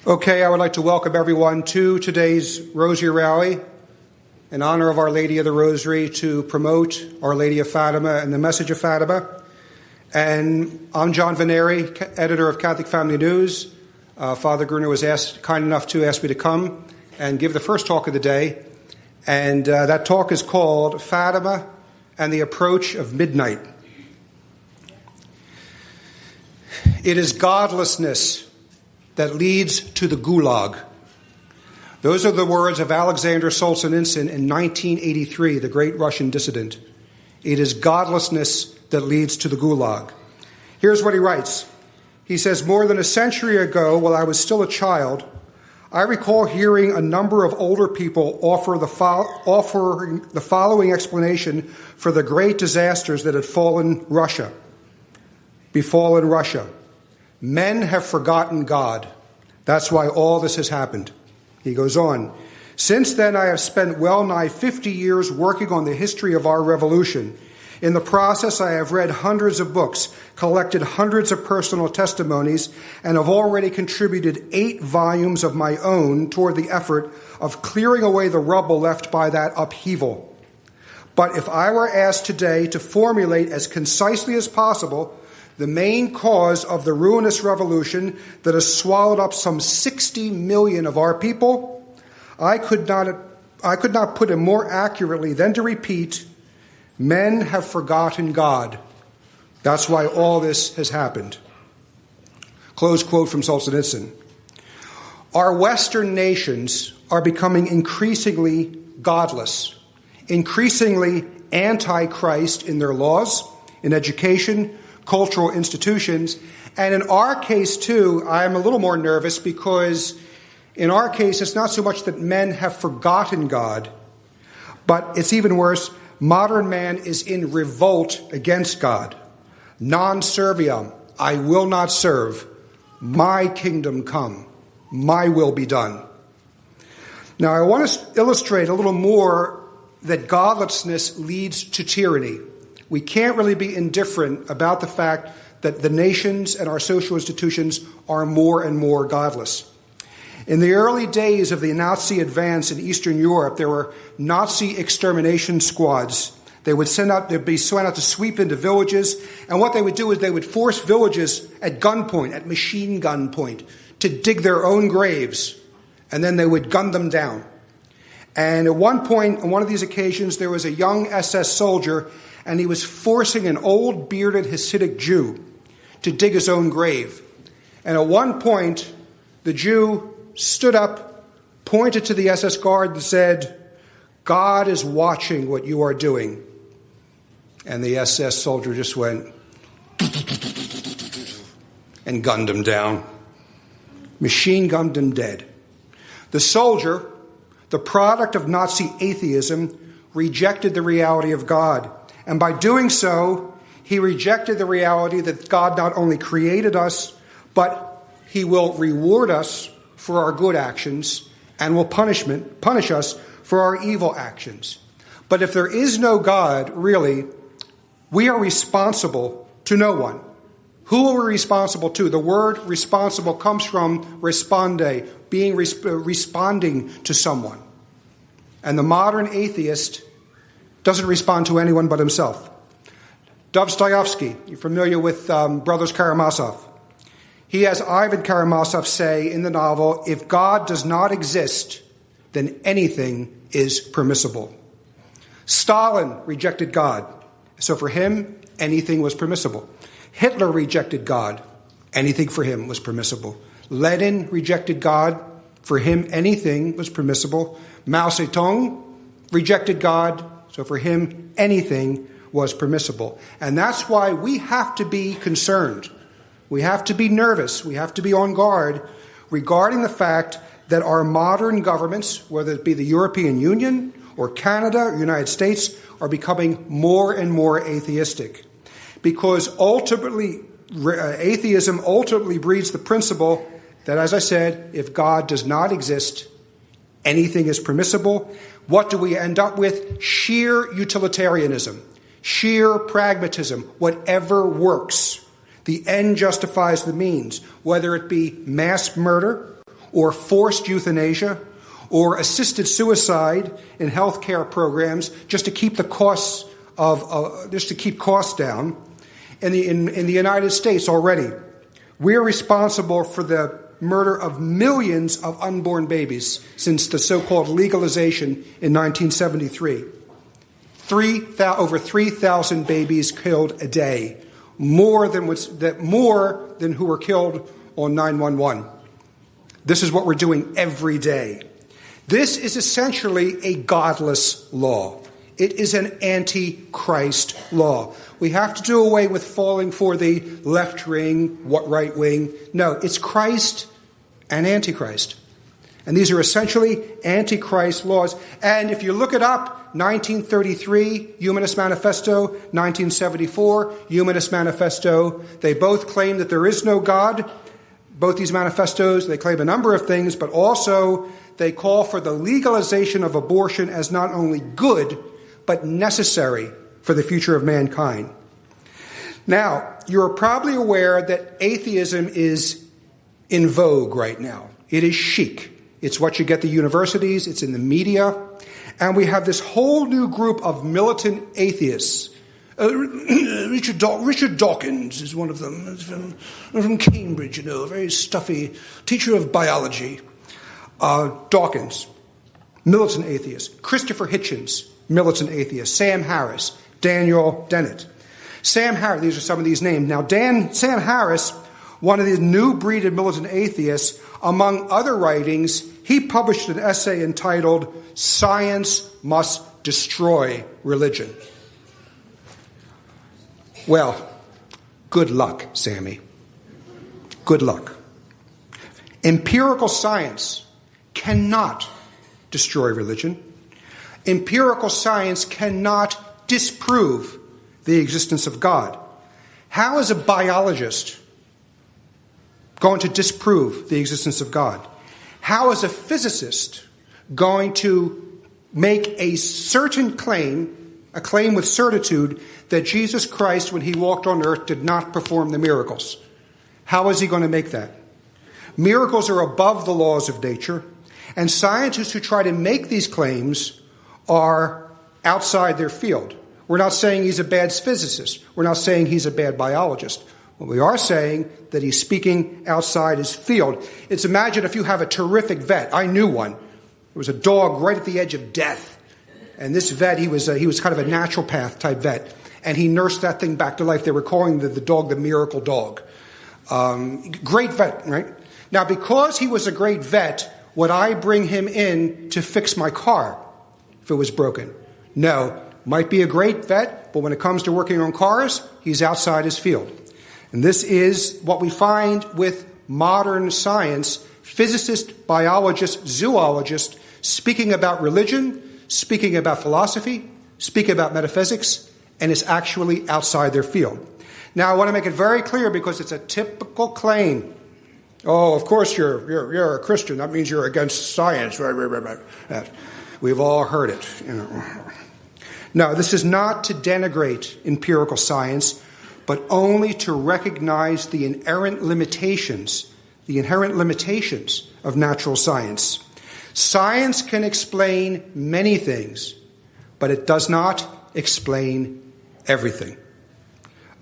Okay, I would like to welcome everyone to today's Rosary Rally in honor of Our Lady of the Rosary to promote Our Lady of Fatima and the message of Fatima. And I'm John Vennari, editor of Catholic Family News. Father Gruner was kind enough to ask me to come and give the first talk of the day. And that talk is called Fatima and the Approach of Midnight. It is godlessness that leads to the Gulag. Those are the words of Alexander Solzhenitsyn in 1983, the great Russian dissident. It is godlessness that leads to the Gulag. Here's what he writes. He says, more than a century ago, while I was still a child, I recall hearing a number of older people offering the following explanation for the great disasters that had befallen Russia. Men have forgotten God. That's why all this has happened. He goes on. Since then, I have spent well nigh 50 years working on the history of our revolution. In the process, I have read hundreds of books, collected hundreds of personal testimonies, and have already contributed 8 volumes of my own toward the effort of clearing away the rubble left by that upheaval. But if I were asked today to formulate as concisely as possible the main cause of the ruinous revolution that has swallowed up some 60 million of our people, I could not put it more accurately than to repeat, men have forgotten God. That's why all this has happened. Close quote from Solzhenitsyn. Our Western nations are becoming increasingly godless, increasingly anti-Christ in their laws, in education, cultural institutions, and in our case too, I am a little more nervous because in our case it's not so much that men have forgotten God, but it's even worse, modern man is in revolt against God. Non serviam, I will not serve, my kingdom come, my will be done. Now I want to illustrate a little more that godlessness leads to tyranny. We can't really be indifferent about the fact that the nations and our social institutions are more and more godless. In the early days of the Nazi advance in Eastern Europe, there were Nazi extermination squads. They'd be sent out to sweep into villages, and what they would do is they would force villages at gunpoint, at machine gun point, to dig their own graves, and then they would gun them down. And at one point, on one of these occasions, there was a young SS soldier, and he was forcing an old bearded Hasidic Jew to dig his own grave. And at one point, the Jew stood up, pointed to the SS guard and said, God is watching what you are doing. And the SS soldier just went and gunned him down. Machine gunned him dead. The soldier, the product of Nazi atheism, rejected the reality of God. And by doing so, he rejected the reality that God not only created us, but he will reward us for our good actions and will punish us for our evil actions. But if there is no God, really, we are responsible to no one. Who are we responsible to? The word responsible comes from responde, responding to someone. And the modern atheist doesn't respond to anyone but himself. Dostoevsky, you're familiar with Brothers Karamazov. He has Ivan Karamazov say in the novel, if God does not exist, then anything is permissible. Stalin rejected God, so for him, anything was permissible. Hitler rejected God, anything for him was permissible. Lenin rejected God, for him anything was permissible. Mao Zedong rejected God, so for him, anything was permissible. And that's why we have to be concerned. We have to be nervous. We have to be on guard regarding the fact that our modern governments, whether it be the European Union or Canada or the United States, are becoming more and more atheistic. Because ultimately, atheism ultimately breeds the principle that, as I said, if God does not exist, anything is permissible. What do we end up with? Sheer utilitarianism, sheer pragmatism, whatever works. The end justifies the means, whether it be mass murder or forced euthanasia or assisted suicide in healthcare programs just to keep the costs down. In the United States already, we're responsible for the murder of millions of unborn babies since the so-called legalization in 1973. Over 3,000 babies killed a day, more than who were killed on 9/11. This is what we're doing every day. This is essentially a godless law. It is an anti-Christ law. We have to do away with falling for the left wing, right wing. No, it's Christ and Antichrist. And these are essentially Antichrist laws. And if you look it up, 1933, Humanist Manifesto, 1974, Humanist Manifesto, they both claim that there is no God. Both these manifestos, they claim a number of things, but also they call for the legalization of abortion as not only good, but necessary for the future of mankind. Now, you're probably aware that atheism is in vogue right now. It is chic. It's what you get at the universities. It's in the media. And we have this whole new group of militant atheists. Richard Dawkins is one of them. From Cambridge, a very stuffy teacher of biology. Dawkins, militant atheist. Christopher Hitchens, militant atheist. Sam Harris, Daniel Dennett. Sam Harris, these are some of these names. Now, Sam Harris, one of these new breed of militant atheists, among other writings, he published an essay entitled "Science Must Destroy Religion." Well, good luck, Sammy. Good luck. Empirical science cannot destroy religion. Empirical science cannot disprove the existence of God. How is a biologist going to disprove the existence of God? How is a physicist going to make a certain claim, a claim with certitude, that Jesus Christ, when he walked on earth, did not perform the miracles? How is he going to make that? Miracles are above the laws of nature, and scientists who try to make these claims are outside their field. We're not saying he's a bad physicist. We're not saying he's a bad biologist. What we are saying that he's speaking outside his field. It's imagine if you have a terrific vet. I knew one. There was a dog right at the edge of death. And this vet, he was kind of a naturopath type vet. And he nursed that thing back to life. They were calling the dog the miracle dog. Great vet, right? Now, because he was a great vet, would I bring him in to fix my car if it was broken? No. Might be a great vet, but when it comes to working on cars, he's outside his field. And this is what we find with modern science. Physicists, biologists, zoologists speaking about religion, speaking about philosophy, speaking about metaphysics, and it's actually outside their field. Now, I want to make it very clear because it's a typical claim. Oh, of course you're a Christian. That means you're against science. We've all heard it. No, this is not to denigrate empirical science, but only to recognize the inherent limitations of natural science. Science can explain many things, but it does not explain everything.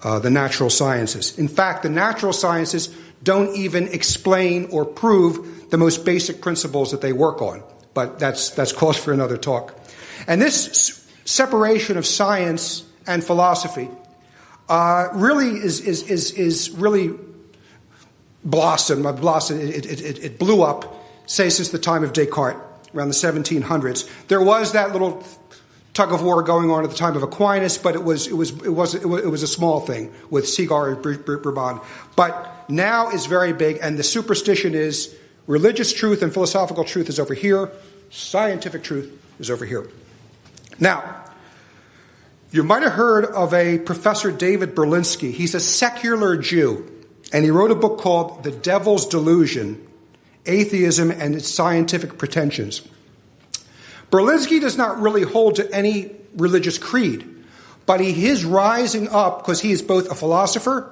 The natural sciences. In fact, the natural sciences don't even explain or prove the most basic principles that they work on. But that's cause for another talk. And this separation of science and philosophy really is really blossomed. It blew up, say, since the time of Descartes, around the 1700s. There was that little tug of war going on at the time of Aquinas, but it was a small thing with Segar and Bourbon. But now it's very big, and the superstition is religious truth and philosophical truth is over here, scientific truth is over here. Now, you might have heard of a Professor David Berlinski. He's a secular Jew, and he wrote a book called The Devil's Delusion, Atheism and Its Scientific Pretensions. Berlinski does not really hold to any religious creed, but he is rising up because he is both a philosopher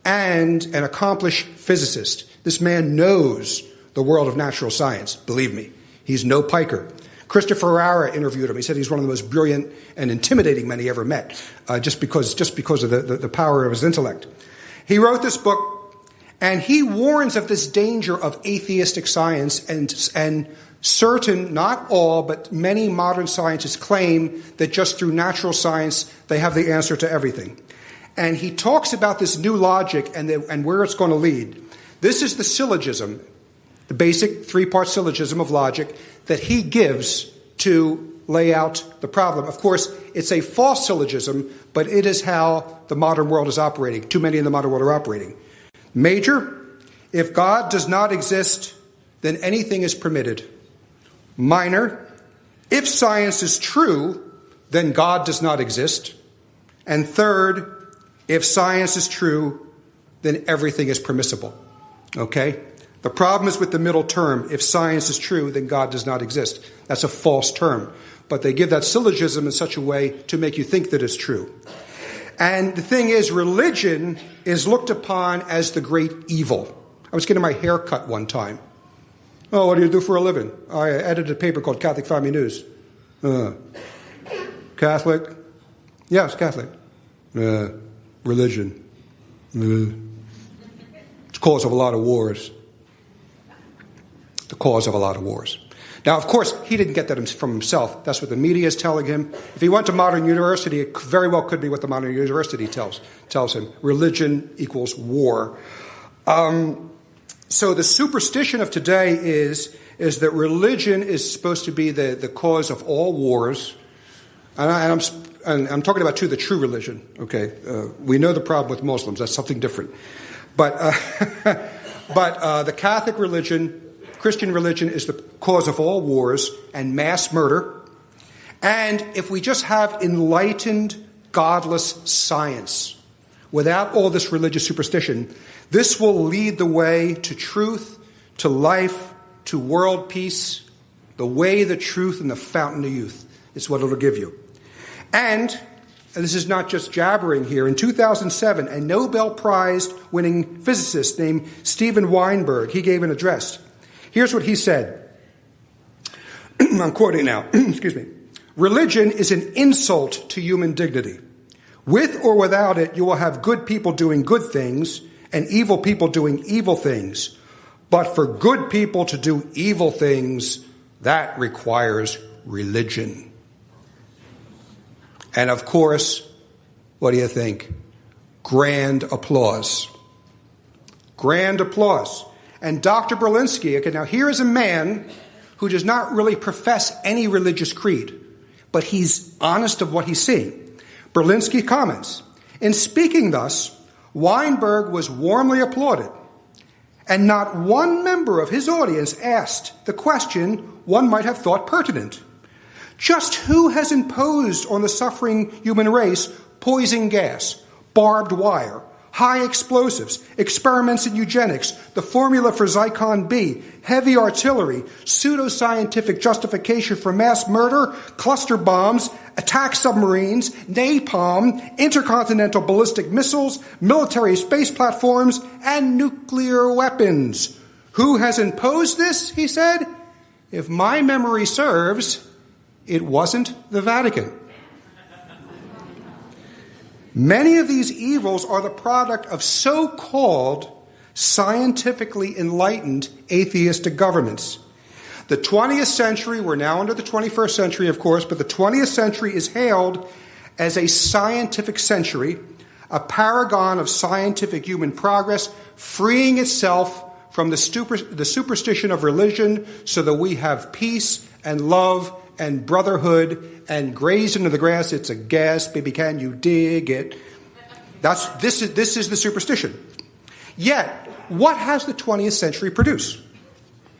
and an accomplished physicist. This man knows the world of natural science. Believe me, he's no piker. Christopher Rara interviewed him. He said he's one of the most brilliant and intimidating men he ever met, just because of the power of his intellect. He wrote this book, and he warns of this danger of atheistic science, and certain, not all, but many modern scientists claim that just through natural science they have the answer to everything. And he talks about this new logic and where it's going to lead. This is the syllogism, the basic three-part syllogism of logic that he gives to lay out the problem. Of course, it's a false syllogism, but it is how the modern world is operating. Too many in the modern world are operating. Major, if God does not exist, then anything is permitted. Minor, if science is true, then God does not exist. And third, if science is true, then everything is permissible. Okay? The problem is with the middle term. If science is true, then God does not exist. That's a false term. But they give that syllogism in such a way to make you think that it's true. And the thing is, religion is looked upon as the great evil. I was getting my hair cut one time. Oh, what do you do for a living? I edited a paper called Catholic Family News. Catholic? Yes, Catholic. Religion. It's the cause of a lot of wars. The cause of a lot of wars. Now, of course, he didn't get that from himself. That's what the media is telling him. If he went to modern university, it very well could be what the modern university tells him. Religion equals war. So the superstition of today is that religion is supposed to be the cause of all wars. And I'm talking about, too, the true religion. Okay, we know the problem with Muslims. That's something different. But the Catholic religion, Christian religion, is the cause of all wars and mass murder. And if we just have enlightened, godless science, without all this religious superstition, this will lead the way to truth, to life, to world peace. The way, the truth, and the fountain of youth is what it'll give you. And this is not just jabbering here. In 2007, a Nobel Prize-winning physicist named Steven Weinberg, he gave an address. Here's what he said. I'm quoting now. Excuse me. Religion is an insult to human dignity. With or without it, you will have good people doing good things and evil people doing evil things. But for good people to do evil things, that requires religion. And of course, what do you think? Grand applause. Grand applause. And Dr. Berlinski, okay, now here is a man who does not really profess any religious creed, but he's honest of what he's seeing. Berlinski comments, in speaking thus, Weinberg was warmly applauded, and not one member of his audience asked the question one might have thought pertinent. Just who has imposed on the suffering human race poison gas, barbed wire, high explosives, experiments in eugenics, the formula for Zyklon B, heavy artillery, pseudoscientific justification for mass murder, cluster bombs, attack submarines, napalm, intercontinental ballistic missiles, military space platforms, and nuclear weapons? Who has imposed this, he said? If my memory serves, it wasn't the Vatican. Many of these evils are the product of so-called scientifically enlightened atheistic governments. The 20th century, we're now into the 21st century, of course, but the 20th century is hailed as a scientific century, a paragon of scientific human progress, freeing itself from the superstition of religion so that we have peace and love and brotherhood and graze into the grass. It's a gas, baby, can you dig it? This is the superstition. Yet, what has the 20th century produced?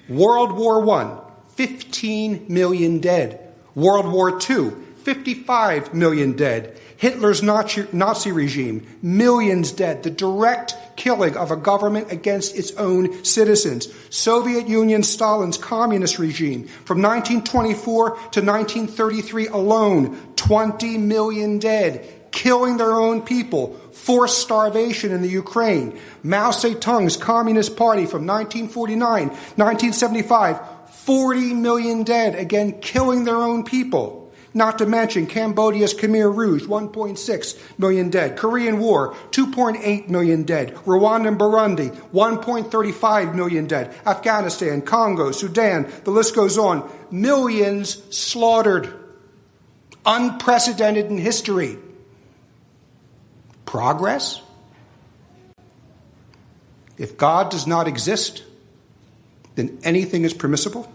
World War I, 15 million dead. World War II, 55 million dead. Hitler's Nazi regime, millions dead. The direct killing of a government against its own citizens. Soviet Union, Stalin's communist regime. From 1924 to 1933 alone, 20 million dead. Killing their own people. forced starvation in the Ukraine, Mao Zedong's Communist Party from 1949, 1975, 40 million dead, again killing their own people. Not to mention Cambodia's Khmer Rouge, 1.6 million dead. Korean War, 2.8 million dead. Rwanda and Burundi, 1.35 million dead. Afghanistan, Congo, Sudan, the list goes on. Millions slaughtered. Unprecedented in history. Progress? If God does not exist, then anything is permissible.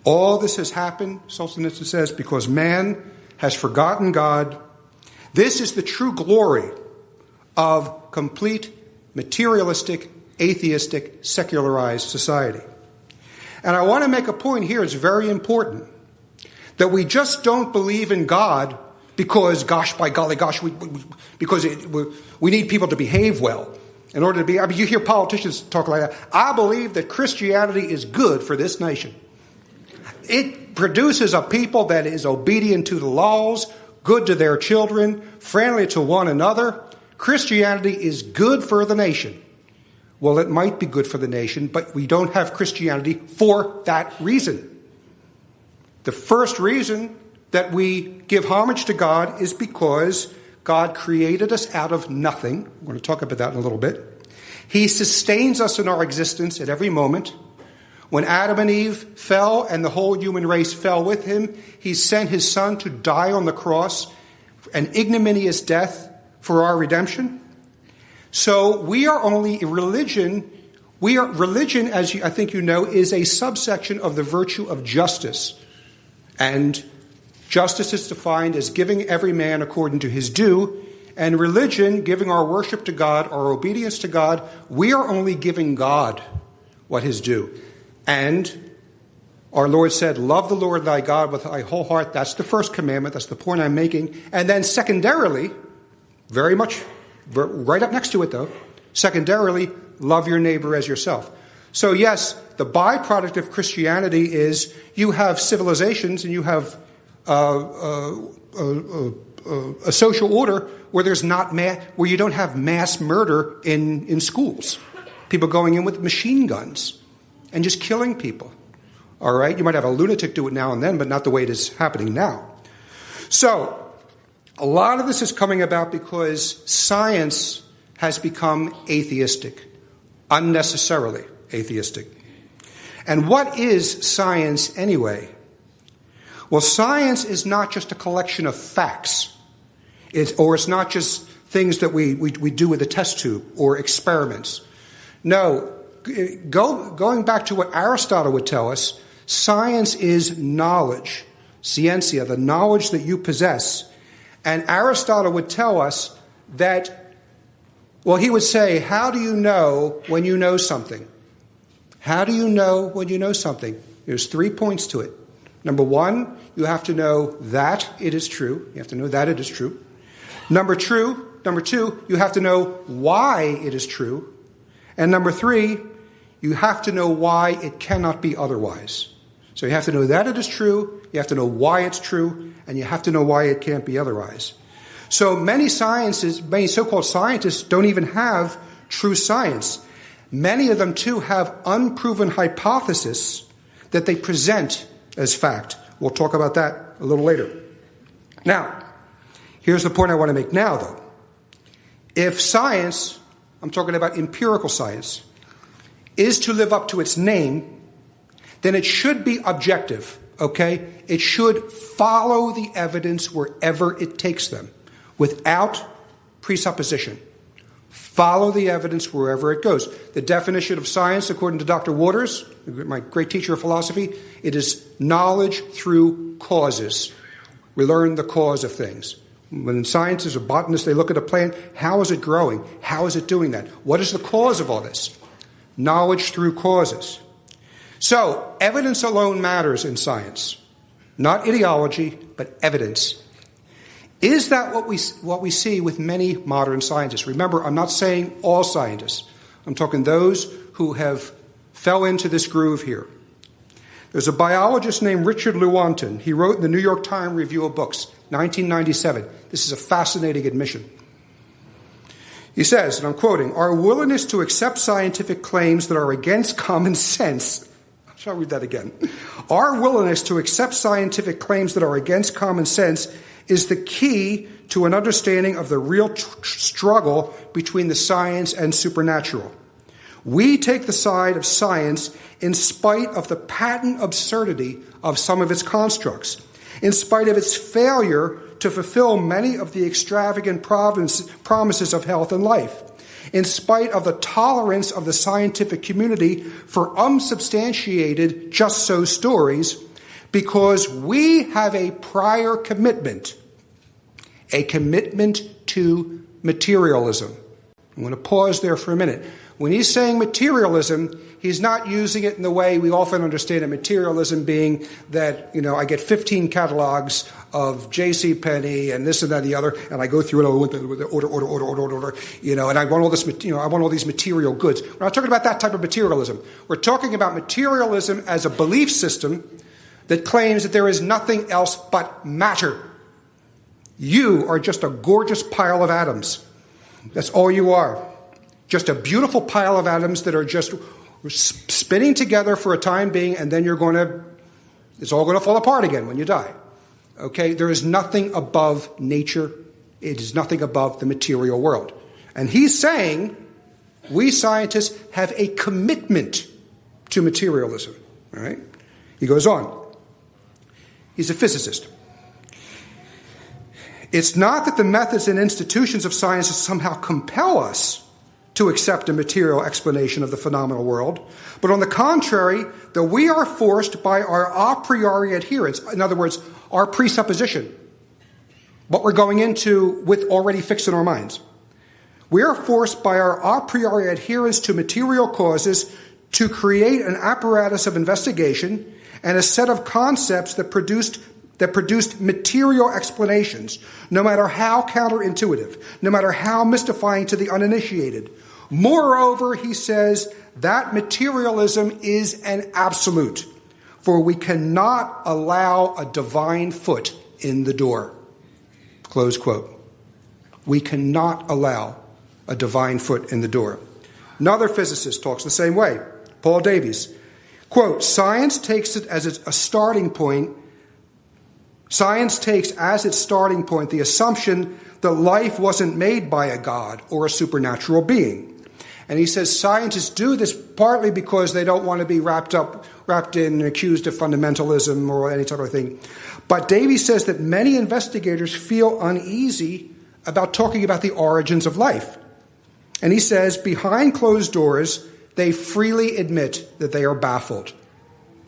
All this has happened, Solzhenitsyn says, because man has forgotten God. This is the true glory of complete materialistic, atheistic, secularized society. And I want to make a point here, it's very important, that we just don't believe in God because, gosh, by golly, gosh, we need people to behave well. In order to be, I mean, you hear politicians talk like that. I believe that Christianity is good for this nation. It produces a people that is obedient to the laws, good to their children, friendly to one another. Christianity is good for the nation. Well, it might be good for the nation, but we don't have Christianity for that reason. The first reason that we give homage to God is because God created us out of nothing. We're going to talk about that in a little bit. He sustains us in our existence at every moment. When Adam and Eve fell and the whole human race fell with him, he sent his son to die on the cross, an ignominious death for our redemption. So we are only religion. Religion, as I think you know, is a subsection of the virtue of justice. And justice is defined as giving every man according to his due. And religion, giving our worship to God, our obedience to God, we are only giving God what is due. And our Lord said, love the Lord thy God with thy whole heart. That's the first commandment. That's the point I'm making. And then secondarily, very much, right up next to it though, secondarily, love your neighbor as yourself. So yes, the byproduct of Christianity is you have civilizations and you have a social order where there's not where you don't have mass murder in schools. People going in with machine guns and just killing people. All right? You might have a lunatic do it now and then, but not the way it is happening now. So, a lot of this is coming about because science has become atheistic, unnecessarily atheistic. And what is science anyway? Well, science is not just a collection of facts, it's not just things that we do with a test tube or experiments. No, going back to what Aristotle would tell us, science is knowledge, scientia, the knowledge that you possess. And Aristotle would tell us that, well, he would say, how do you know when you know something? How do you know when you know something? There's 3 points to it. Number one, you have to know that it is true. You have to know that it is true. Number two, you have to know why it is true. And number three, you have to know why it cannot be otherwise. So you have to know that it is true, you have to know why it's true, and you have to know why it can't be otherwise. So many so-called scientists don't even have true science. Many of them, too, have unproven hypotheses that they present as fact. We'll talk about that a little later. Now, here's the point I want to make now, though. If science, I'm talking about empirical science, is to live up to its name, then it should be objective, okay? It should follow the evidence wherever it takes them, without presupposition. Follow the evidence wherever it goes. The definition of science, according to Dr. Waters, my great teacher of philosophy, it is knowledge through causes. We learn the cause of things. When scientists or botanists, they look at a plant, how is it growing? How is it doing that? What is the cause of all this? Knowledge through causes. So, evidence alone matters in science. Not ideology, but evidence. Is that what we see with many modern scientists? Remember, I'm not saying all scientists. I'm talking those who have fell into this groove here. There's a biologist named Richard Lewontin. He wrote in the New York Times Review of Books, 1997. This is a fascinating admission. He says, and I'm quoting, "Our willingness to accept scientific claims that are against common sense." Shall I read that again? "Our willingness to accept scientific claims that are against common sense is the key to an understanding of the real struggle between the science and supernatural. We take the side of science in spite of the patent absurdity of some of its constructs, in spite of its failure to fulfill many of the extravagant promises of health and life, in spite of the tolerance of the scientific community for unsubstantiated just-so stories, because we have a prior commitment, a commitment to materialism." I'm going to pause there for a minute. When he's saying materialism, he's not using it in the way we often understand it, materialism being that, I get 15 catalogs of J.C. Penney and this and that and the other, and I go through it with the order, and I want all this, I want all these material goods. We're not talking about that type of materialism. We're talking about materialism as a belief system that claims that there is nothing else but matter. You are just a gorgeous pile of atoms. That's all you are. Just a beautiful pile of atoms that are just spinning together for a time being, and then it's all going to fall apart again when you die. Okay? There is nothing above nature. It is nothing above the material world. And he's saying we scientists have a commitment to materialism. All right? He goes on. He's a physicist. "It's not that the methods and institutions of science somehow compel us to accept a material explanation of the phenomenal world, but on the contrary, that we are forced by our a priori adherence," in other words, our presupposition, what we're going into with already fixed in our minds. "We are forced by our a priori adherence to material causes to create an apparatus of investigation and a set of concepts that produced material explanations, no matter how counterintuitive, no matter how mystifying to the uninitiated. Moreover," he says, "that materialism is an absolute, for we cannot allow a divine foot in the door." Close quote. We cannot allow a divine foot in the door. Another physicist talks the same way, Paul Davies. Quote, Science takes as its starting point the assumption that life wasn't made by a god or a supernatural being. And he says scientists do this partly because they don't want to be wrapped in and accused of fundamentalism or any sort of thing. But Davies says that many investigators feel uneasy about talking about the origins of life. And he says behind closed doors, they freely admit that they are baffled.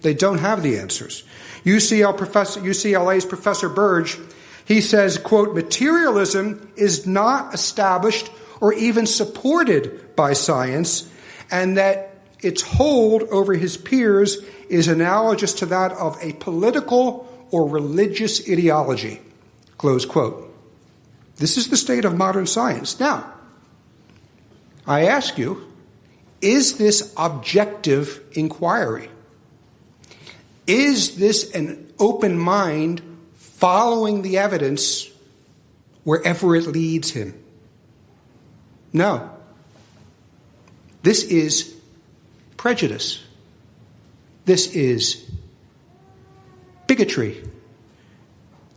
They don't have the answers. UCLA's Professor Burge, he says, quote, "Materialism is not established or even supported by science, and that its hold over his peers is analogous to that of a political or religious ideology." Close quote. This is the state of modern science. Now, I ask you, is this objective inquiry? Is this an open mind following the evidence wherever it leads him? No. This is prejudice. This is bigotry.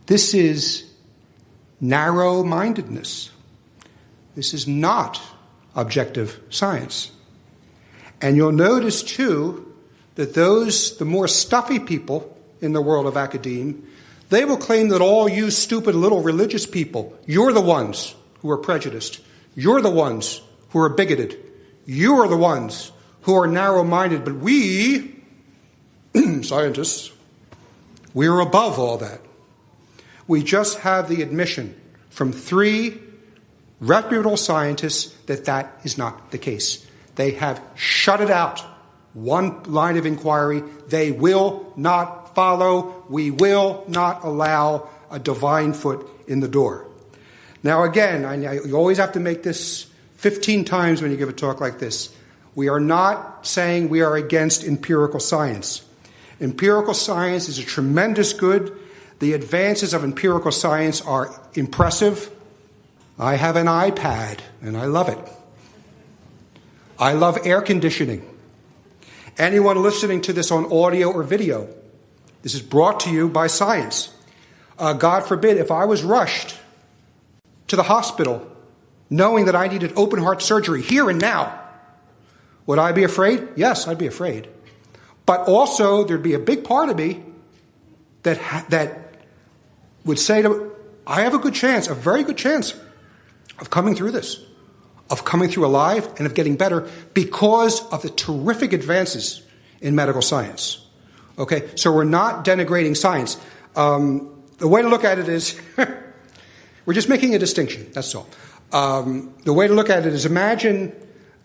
This is narrow-mindedness. This is not objective science. And you'll notice, too, that the more stuffy people in the world of academia, they will claim that all you stupid little religious people, you're the ones who are prejudiced. You're the ones who are bigoted. You are the ones who are narrow-minded. But we, scientists, we're above all that. We just have the admission from 3 reputable scientists that that is not the case. They have shut it out. One line of inquiry, they will not follow. We will not allow a divine foot in the door. Now again, you always have to make this 15 times when you give a talk like this. We are not saying we are against empirical science. Empirical science is a tremendous good. The advances of empirical science are impressive. I have an iPad, and I love it. I love air conditioning. Anyone listening to this on audio or video, this is brought to you by science. God forbid, if I was rushed to the hospital knowing that I needed open heart surgery here and now, would I be afraid? Yes, I'd be afraid. But also, there'd be a big part of me that would say, I have a good chance, a very good chance of coming through this, of coming through alive and of getting better because of the terrific advances in medical science. Okay, so we're not denigrating science. The way to look at it is, we're just making a distinction, that's all. The way to look at it is, imagine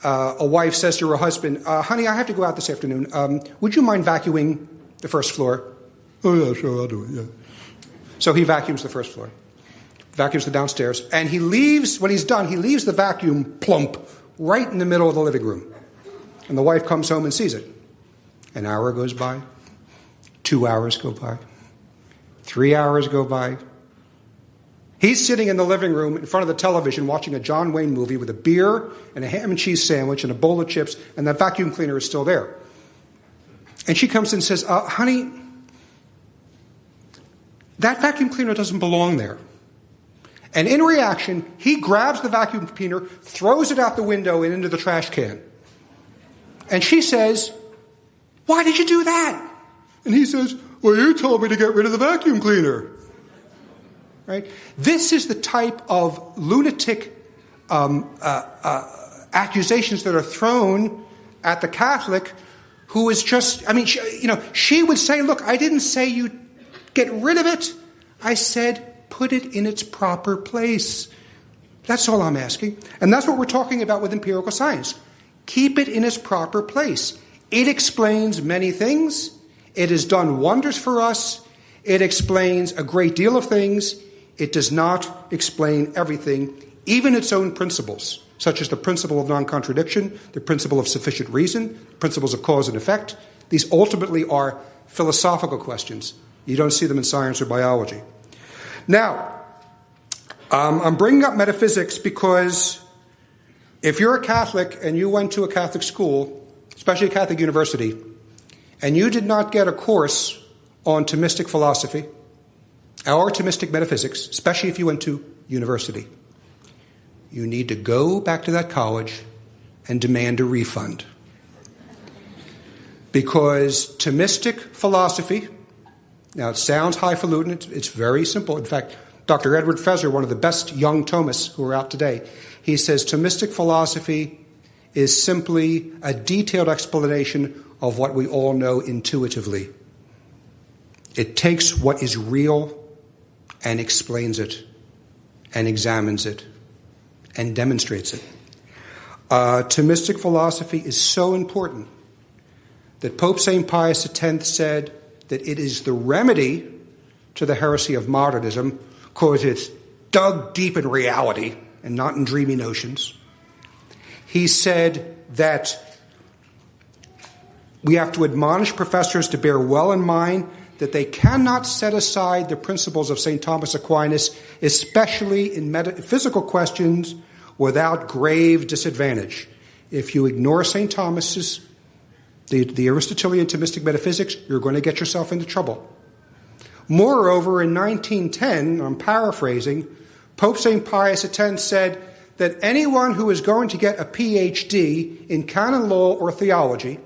a wife says to her husband, honey, I have to go out this afternoon. Would you mind vacuuming the first floor? Oh, yeah, sure, I'll do it, yeah. So he vacuums the first floor, vacuums the downstairs, and he leaves, when he's done, he leaves the vacuum plump right in the middle of the living room. And the wife comes home and sees it. An hour goes by, 2 hours go by, 3 hours go by. He's sitting in the living room in front of the television watching a John Wayne movie with a beer and a ham and cheese sandwich and a bowl of chips, and that vacuum cleaner is still there. And she comes in and says, honey, that vacuum cleaner doesn't belong there. And in reaction, he grabs the vacuum cleaner, throws it out the window and into the trash can. And she says, why did you do that? And he says, well, you told me to get rid of the vacuum cleaner. Right? This is the type of lunatic accusations that are thrown at the Catholic who is just, she would say, look, I didn't say you get rid of it. I said, put it in its proper place. That's all I'm asking. And that's what we're talking about with empirical science. Keep it in its proper place. It explains many things. It has done wonders for us. It explains a great deal of things. It does not explain everything, even its own principles, such as the principle of non-contradiction, the principle of sufficient reason, principles of cause and effect. These ultimately are philosophical questions. You don't see them in science or biology. Now, I'm bringing up metaphysics because if you're a Catholic and you went to a Catholic school, especially a Catholic university, and you did not get a course on Thomistic philosophy or Thomistic metaphysics, especially if you went to university, you need to go back to that college and demand a refund. Because Thomistic philosophy, now it sounds highfalutin, it's very simple. In fact, Dr. Edward Feser, one of the best young Thomists who are out today, he says Thomistic philosophy is simply a detailed explanation of what we all know intuitively. It takes what is real and explains it and examines it and demonstrates it. Thomistic philosophy is so important that Pope St. Pius X said that it is the remedy to the heresy of modernism because it's dug deep in reality and not in dreamy notions. He said that we have to admonish professors to bear well in mind that they cannot set aside the principles of St. Thomas Aquinas, especially in metaphysical questions, without grave disadvantage. If you ignore St. Thomas's, the Aristotelian Thomistic metaphysics, you're going to get yourself into trouble. Moreover, in 1910, I'm paraphrasing, Pope St. Pius X said that anyone who is going to get a PhD in canon law or theology,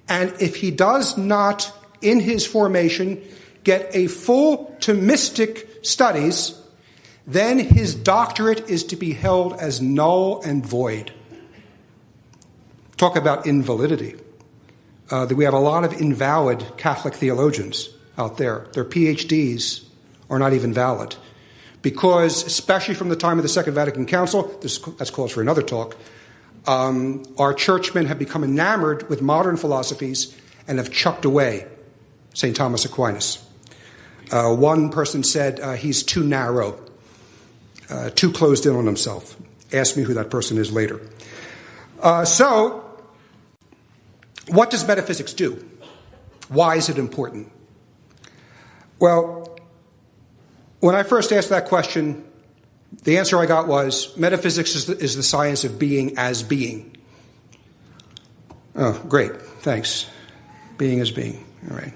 and if he does not, in his formation, get a full Thomistic studies, then his doctorate is to be held as null and void. Talk about invalidity. We have a lot of invalid Catholic theologians out there. Their PhDs are not even valid. Because, especially from the time of the Second Vatican Council, that's calls for another talk, our churchmen have become enamored with modern philosophies and have chucked away St. Thomas Aquinas. One person said he's too narrow, too closed in on himself. Ask me who that person is later. So, what does metaphysics do? Why is it important? Well, when I first asked that question, The answer I got was, metaphysics is the science of being as being. Oh, great. Thanks. Being as being. All right.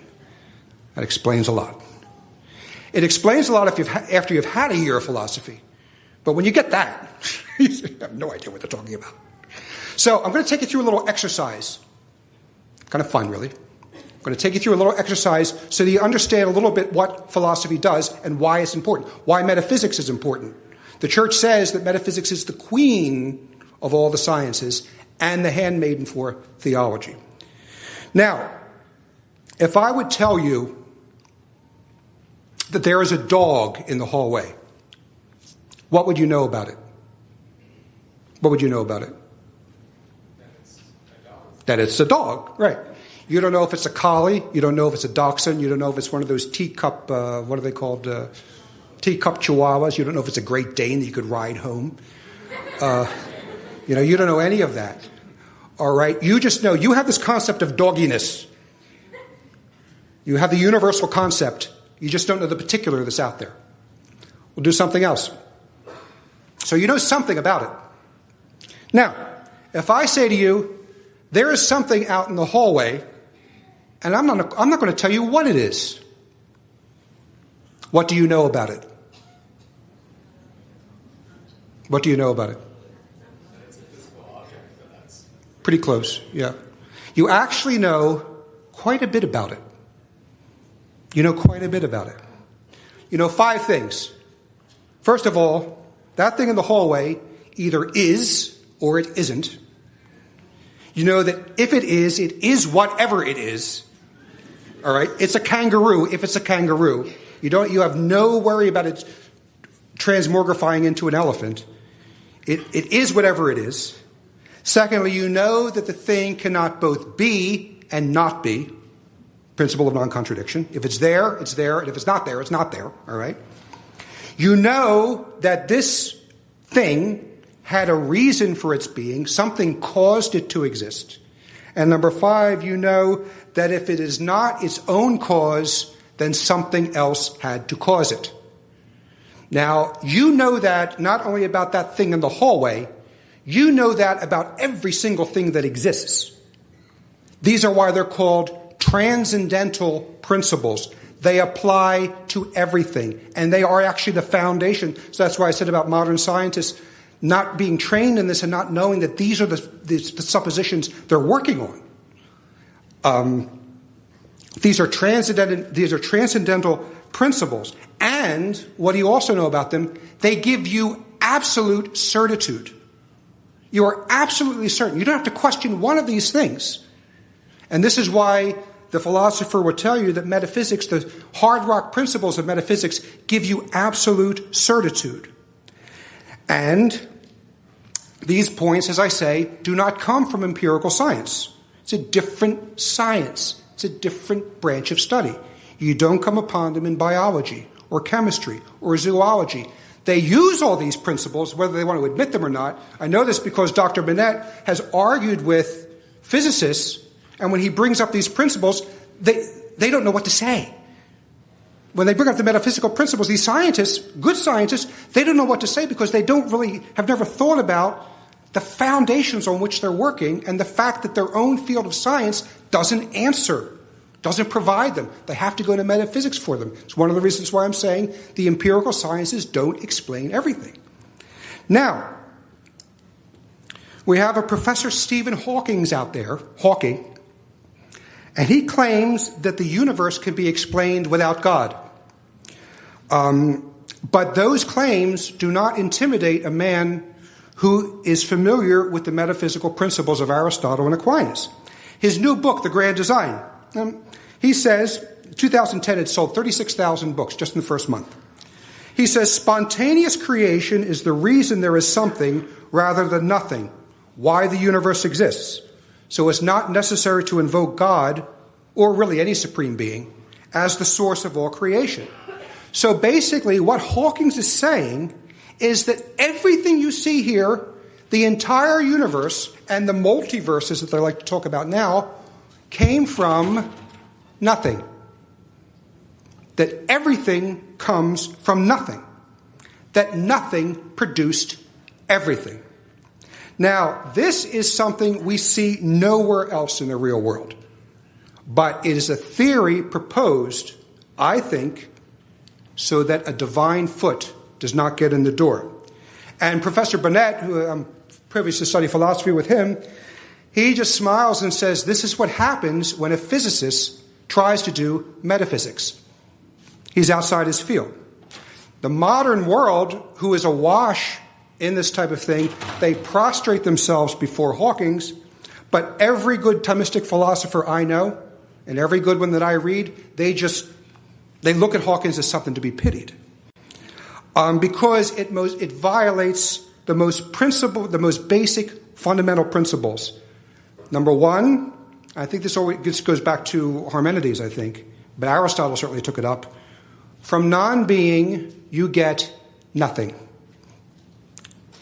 That explains a lot. It explains a lot after you've had a year of philosophy. But when you get that, you have no idea what they're talking about. So I'm going to take you through a little exercise. Kind of fun, really. I'm going to take you through a little exercise so that you understand a little bit what philosophy does and why it's important, why metaphysics is important. The church says that metaphysics is the queen of all the sciences and the handmaiden for theology. Now, if I would tell you that there is a dog in the hallway, what would you know about it? What would you know about it? That it's a dog, right. You don't know if it's a collie. You don't know if it's a dachshund. You don't know if it's one of those teacup, what are they called? Teacup chihuahuas. You don't know if it's a Great Dane that you could ride home. You don't know any of that. All right. You just know you have this concept of dogginess. You have the universal concept. You just don't know the particular that's out there. We'll do something else. So you know something about it. Now, if I say to you, there is something out in the hallway, and I'm not going to tell you what it is. What do you know about it? What do you know about it? It's a physical object, but that's pretty close, yeah. You actually know quite a bit about it. You know quite a bit about it. You know 5 things. First of all, that thing in the hallway either is or it isn't. You know that if it is whatever it is. All right? It's a kangaroo if it's a kangaroo. You have no worry about it transmogrifying into an elephant. It is whatever it is. Secondly, you know that the thing cannot both be and not be. Principle of non-contradiction. If it's there, it's there. And if it's not there, it's not there. All right? You know that this thing had a reason for its being. Something caused it to exist. And number 5, you know that if it is not its own cause, then something else had to cause it. Now, you know that not only about that thing in the hallway, you know that about every single thing that exists. These are why they're called transcendental principles. They apply to everything, and they are actually the foundation. So that's why I said about modern scientists not being trained in this and not knowing that these are the suppositions they're working on. These are transcendental principles. And what do you also know about them? They give you absolute certitude. You are absolutely certain. You don't have to question one of these things. And this is why the philosopher will tell you that metaphysics, the hard rock principles of metaphysics, give you absolute certitude. And these points, as I say, do not come from empirical science. It's a different science. It's a different branch of study. You don't come upon them in biology or chemistry or zoology. They use all these principles, whether they want to admit them or not. I know this because Dr. Bennett has argued with physicists, and when he brings up these principles, they don't know what to say. When they bring up the metaphysical principles, these scientists, good scientists, they don't know what to say because they have never thought about the foundations on which they're working and the fact that their own field of science doesn't provide them. They have to go to metaphysics for them. It's one of the reasons why I'm saying the empirical sciences don't explain everything. Now, we have a Professor Stephen Hawking out there, and he claims that the universe can be explained without God. But those claims do not intimidate a man who is familiar with the metaphysical principles of Aristotle and Aquinas. His new book, The Grand Design, he says, 2010 it sold 36,000 books just in the first month. He says, spontaneous creation is the reason there is something rather than nothing, why the universe exists. So it's not necessary to invoke God, or really any supreme being, as the source of all creation. So basically what Hawkins is saying is that everything you see here, the entire universe and the multiverses that they like to talk about now, came from nothing. That everything comes from nothing. that nothing produced everything. Now, this is something we see nowhere else in the real world. But it is a theory proposed, I think, so that a divine foot does not get in the door. And Professor Burnett, who I'm privileged to study philosophy with him, he just smiles and says, this is what happens when a physicist tries to do metaphysics. He's outside his field. The modern world, who is awash in this type of thing, they prostrate themselves before Hawking's, but every good Thomistic philosopher I know, and every good one that I read, they look at Hawkins as something to be pitied. Because it violates the most basic fundamental principles. Number one, I think this goes back to Parmenides, I think, but Aristotle certainly took it up. From non-being, you get nothing.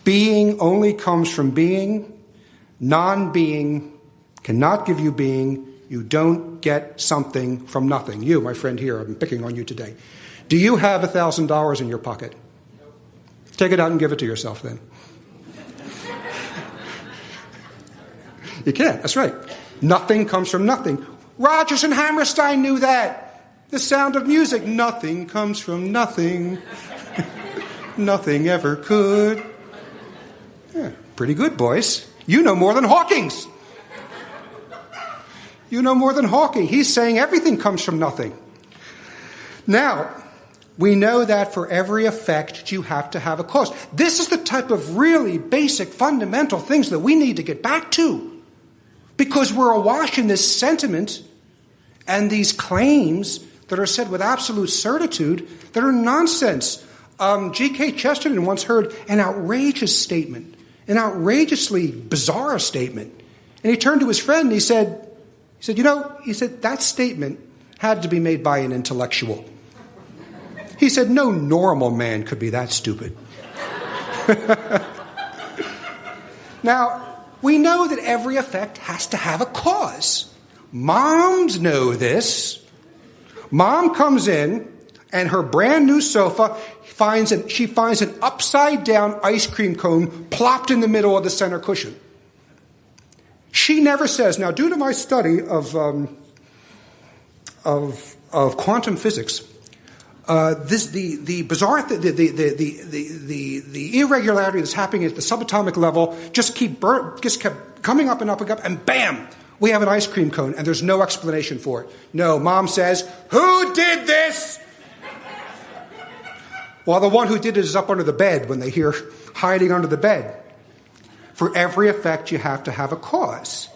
Being only comes from being. Non-being cannot give you being. You don't get something from nothing. You, my friend here, I'm picking on you today. Do you have $1,000 in your pocket? Take it out and give it to yourself then. You can't, that's right. Nothing comes from nothing. Rodgers and Hammerstein knew that. The Sound of Music, nothing comes from nothing. Nothing ever could. Yeah, pretty good, boys. You know more than Hawking's. You know more than Hawking. He's saying everything comes from nothing. Now, we know that for every effect, you have to have a cause. This is the type of really basic, fundamental things that we need to get back to. Because we're awash in this sentiment and these claims that are said with absolute certitude that are nonsense. G.K. Chesterton once heard an outrageous statement, an outrageously bizarre statement. And he turned to his friend and he said, that statement had to be made by an intellectual. He said, no normal man could be that stupid. Now, we know that every effect has to have a cause. Moms know this. Mom comes in and her brand new sofa finds an upside down ice cream cone plopped in the middle of the center cushion. She never says, now due to my study of quantum physics, the bizarre, the irregularity that's happening at the subatomic level just kept coming up and up and up, and bam, we have an ice cream cone, and there's no explanation for it. No, Mom says, who did this? Well, the one who did it is up under the bed when they hear hiding under the bed. For every effect, you have to have a cause.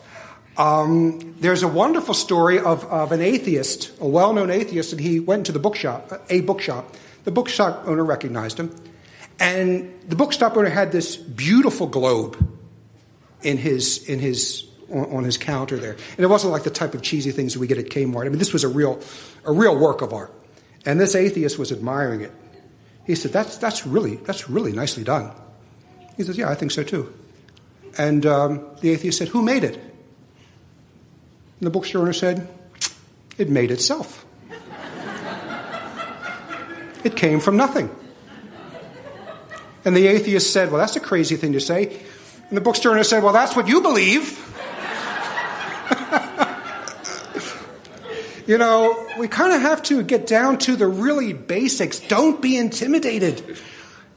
There's a wonderful story of an atheist, a well-known atheist, and he went into the bookshop. The bookshop owner recognized him, and the bookshop owner had this beautiful globe on his counter there, and it wasn't like the type of cheesy things that we get at Kmart. I mean, this was a real work of art, and this atheist was admiring it. He said, "That's really nicely done." He says, "Yeah, I think so too." And the atheist said, "Who made it?" And the bookstore owner said, "It made itself. It came from nothing." And the atheist said, "Well, that's a crazy thing to say." And the bookstore owner said, "Well, that's what you believe." You know, we kind of have to get down to the really basics. Don't be intimidated.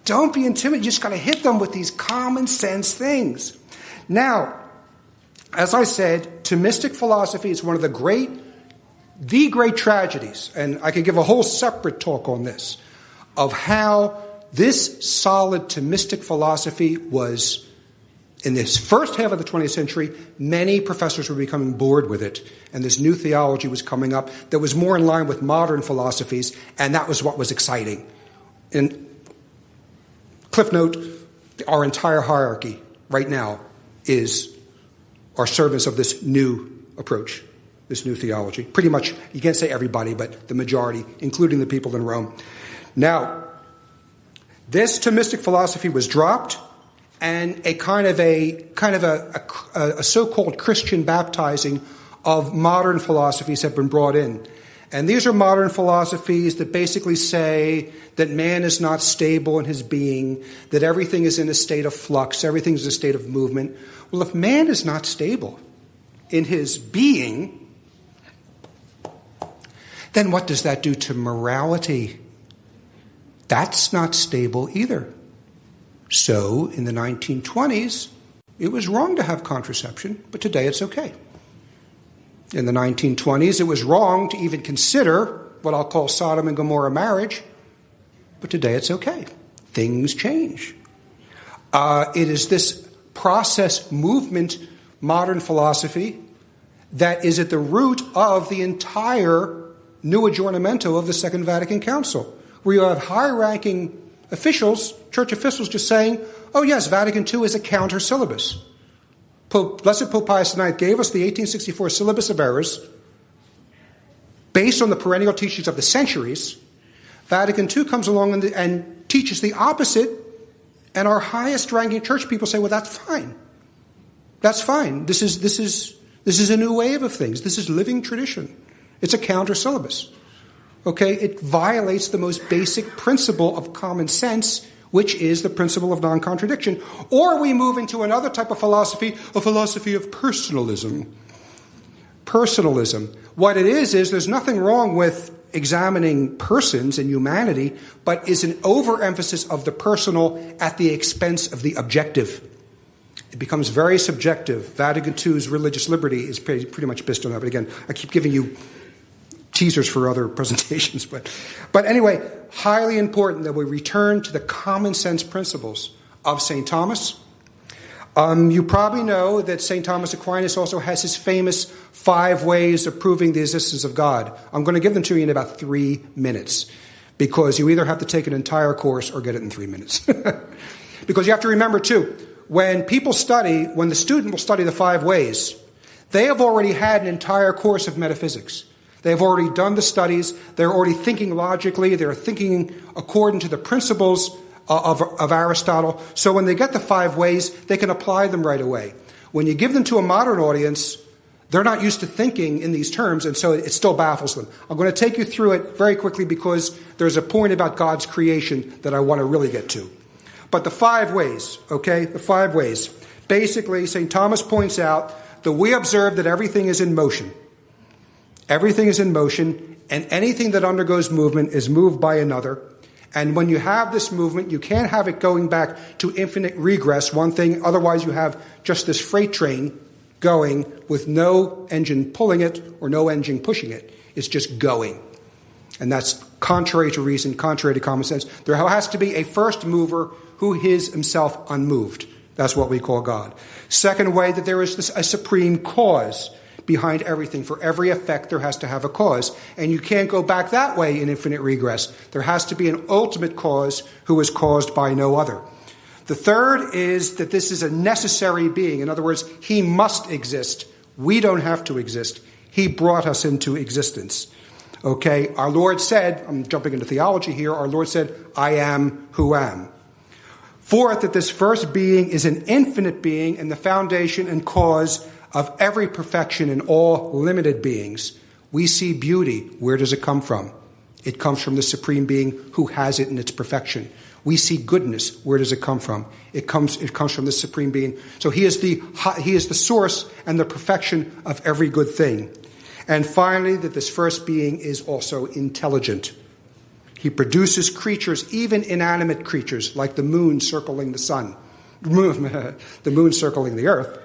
Don't be intimidated. You just got to hit them with these common sense things. Now, as I said, Thomistic philosophy is one of the great tragedies, and I could give a whole separate talk on this, of how this solid Thomistic philosophy was, in this first half of the 20th century, many professors were becoming bored with it, and this new theology was coming up that was more in line with modern philosophies, and that was what was exciting. And cliff note, our entire hierarchy right now are servants of this new approach, this new theology. Pretty much, you can't say everybody, but the majority, including the people in Rome. Now, this Thomistic philosophy was dropped, and a kind of a so-called Christian baptizing of modern philosophies have been brought in. And these are modern philosophies that basically say that man is not stable in his being, that everything is in a state of flux, everything is in a state of movement. Well, if man is not stable in his being, then what does that do to morality? That's not stable either. So in the 1920s, it was wrong to have contraception, but today it's okay. In the 1920s, it was wrong to even consider what I'll call Sodom and Gomorrah marriage, but today it's okay. Things change. It is this process movement, modern philosophy, that is at the root of the entire new aggiornamento of the Second Vatican Council, where you have high-ranking officials, church officials, just saying, oh yes, Vatican II is a counter-syllabus. Blessed Pope Pius IX gave us the 1864 Syllabus of Errors based on the perennial teachings of the centuries. Vatican II comes along and teaches the opposite, and our highest-ranking church people say, well, that's fine. That's fine. This is a new wave of things. This is living tradition. It's a counter-syllabus. Okay? It violates the most basic principle of common sense, which is the principle of non-contradiction. Or we move into another type of philosophy, a philosophy of personalism. Personalism. What it is there's nothing wrong with examining persons and humanity, but is an overemphasis of the personal at the expense of the objective. It becomes very subjective. Vatican II's religious liberty is pretty much based on that. But again, I keep giving you teasers for other presentations. But anyway, highly important that we return to the common sense principles of St. Thomas. You probably know that St. Thomas Aquinas also has his famous 5 ways of proving the existence of God. I'm going to give them to you in about 3 minutes, because you either have to take an entire course or get it in 3 minutes. Because you have to remember, too, when the student will study the 5 ways, they have already had an entire course of metaphysics. They've already done the studies. They're already thinking logically. They're thinking according to the principles of Aristotle. So when they get the 5 ways, they can apply them right away. When you give them to a modern audience, they're not used to thinking in these terms, and so it still baffles them. I'm going to take you through it very quickly because there's a point about God's creation that I want to really get to. But the 5 ways, okay, the 5 ways. Basically, St. Thomas points out that we observe that everything is in motion. Everything is in motion, and anything that undergoes movement is moved by another. And when you have this movement, you can't have it going back to infinite regress, one thing. Otherwise, you have just this freight train going with no engine pulling it or no engine pushing it. It's just going. And that's contrary to reason, contrary to common sense. There has to be a first mover who is himself unmoved. That's what we call God. Second way, that there is a supreme cause behind everything. For every effect, there has to have a cause. And you can't go back that way in infinite regress. There has to be an ultimate cause who is caused by no other. The third is that this is a necessary being. In other words, he must exist. We don't have to exist. He brought us into existence. Okay, our Lord said, I'm jumping into theology here, our Lord said, I am who am. Fourth, that this first being is an infinite being and the foundation and cause of every perfection in all limited beings. We see beauty. Where does it come from? It comes from the supreme being who has it in its perfection. We see goodness. Where does it come from? It comes from the supreme being. So he is the source and the perfection of every good thing. And finally, that this first being is also intelligent. He produces creatures, even inanimate creatures, like the moon circling the sun, the moon circling the earth,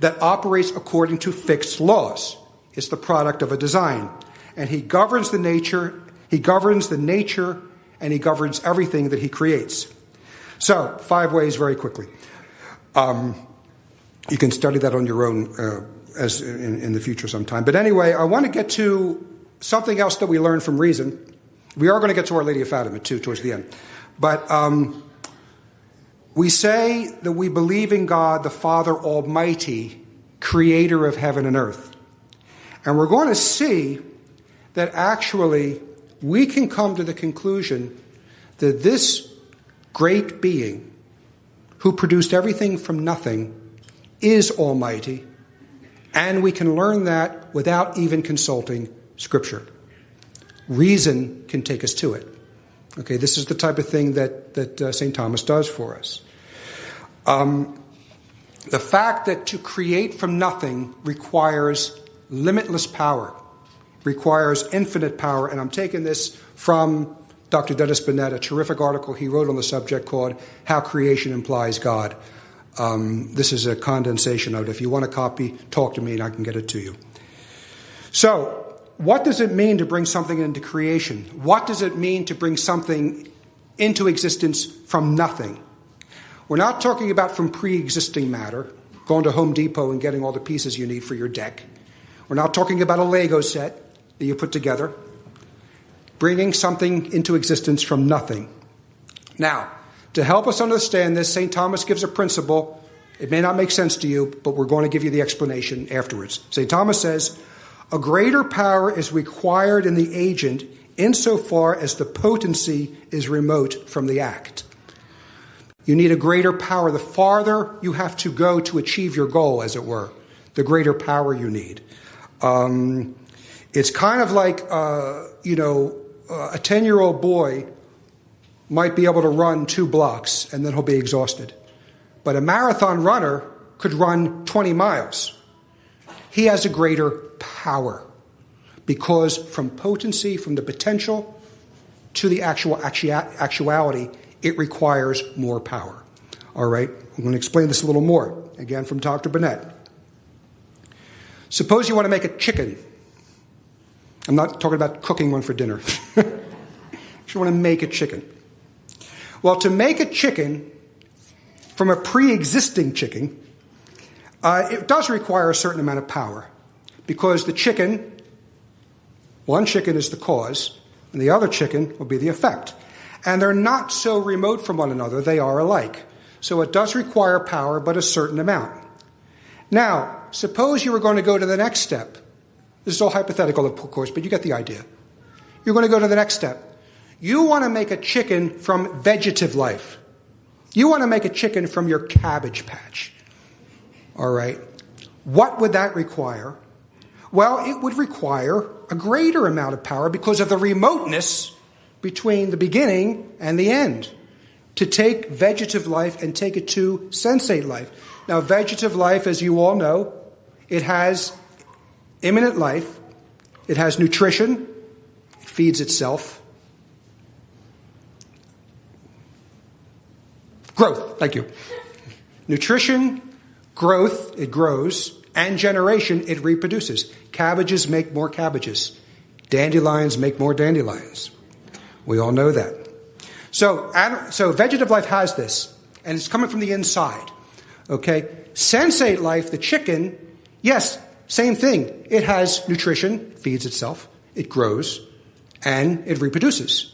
that operates according to fixed laws. It's the product of a design. And he governs the nature, and he governs everything that he creates. So, 5 ways very quickly. You can study that on your own as in the future sometime. But anyway, I want to get to something else that we learned from reason. We are going to get to Our Lady of Fatima, too, towards the end. But we say that we believe in God, the Father Almighty, creator of heaven and earth. And we're going to see that actually we can come to the conclusion that this great being who produced everything from nothing is almighty, and we can learn that without even consulting Scripture. Reason can take us to it. Okay, this is the type of thing that St. Thomas does for us. The fact that to create from nothing requires limitless power, requires infinite power, and I'm taking this from Dr. Dennis Bennett, a terrific article he wrote on the subject called How Creation Implies God. This is a condensation of it. If you want a copy, talk to me and I can get it to you. So, what does it mean to bring something into creation? What does it mean to bring something into existence from nothing? We're not talking about from pre-existing matter, going to Home Depot and getting all the pieces you need for your deck. We're not talking about a Lego set that you put together. Bringing something into existence from nothing. Now, to help us understand this, St. Thomas gives a principle. It may not make sense to you, but we're going to give you the explanation afterwards. St. Thomas says, a greater power is required in the agent insofar as the potency is remote from the act. You need a greater power. The farther you have to go to achieve your goal, as it were, the greater power you need. It's kind of like, a 10-year-old boy might be able to run 2 blocks and then he'll be exhausted. But a marathon runner could run 20 miles. He has a greater power because from potency, from the potential to the actuality, it requires more power. All right, I'm going to explain this a little more, again from Dr. Bennett. Suppose you want to make a chicken. I'm not talking about cooking one for dinner. You want to make a chicken. Well, to make a chicken from a pre-existing chicken, it does require a certain amount of power because the chicken, one chicken is the cause, and the other chicken will be the effect. And they're not so remote from one another, they are alike. So it does require power, but a certain amount. Now, suppose you were going to go to the next step. This is all hypothetical, of course, but you get the idea. You're going to go to the next step. You want to make a chicken from vegetative life. You want to make a chicken from your cabbage patch. All right. What would that require? Well, it would require a greater amount of power because of the remoteness between the beginning and the end. To take vegetative life and take it to sensate life. Now, vegetative life, as you all know, it has immanent life. It has nutrition. It feeds itself. Growth, thank you. Nutrition, growth, it grows, and generation, it reproduces. Cabbages make more cabbages. Dandelions make more dandelions. We all know that. So vegetative life has this, and it's coming from the inside. Okay? Sensate life, the chicken, yes, same thing. It has nutrition, feeds itself, it grows, and it reproduces.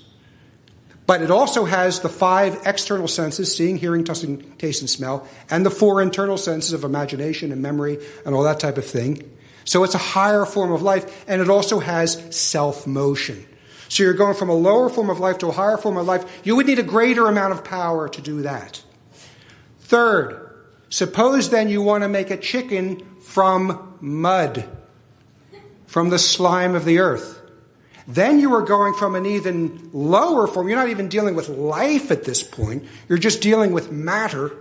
But it also has the 5 external senses, seeing, hearing, touching, taste, and smell, and the 4 internal senses of imagination and memory and all that type of thing. So it's a higher form of life, and it also has self-motion. So you're going from a lower form of life to a higher form of life. You would need a greater amount of power to do that. Third, suppose then you want to make a chicken from mud, from the slime of the earth. Then you are going from an even lower form. You're not even dealing with life at this point. You're just dealing with matter,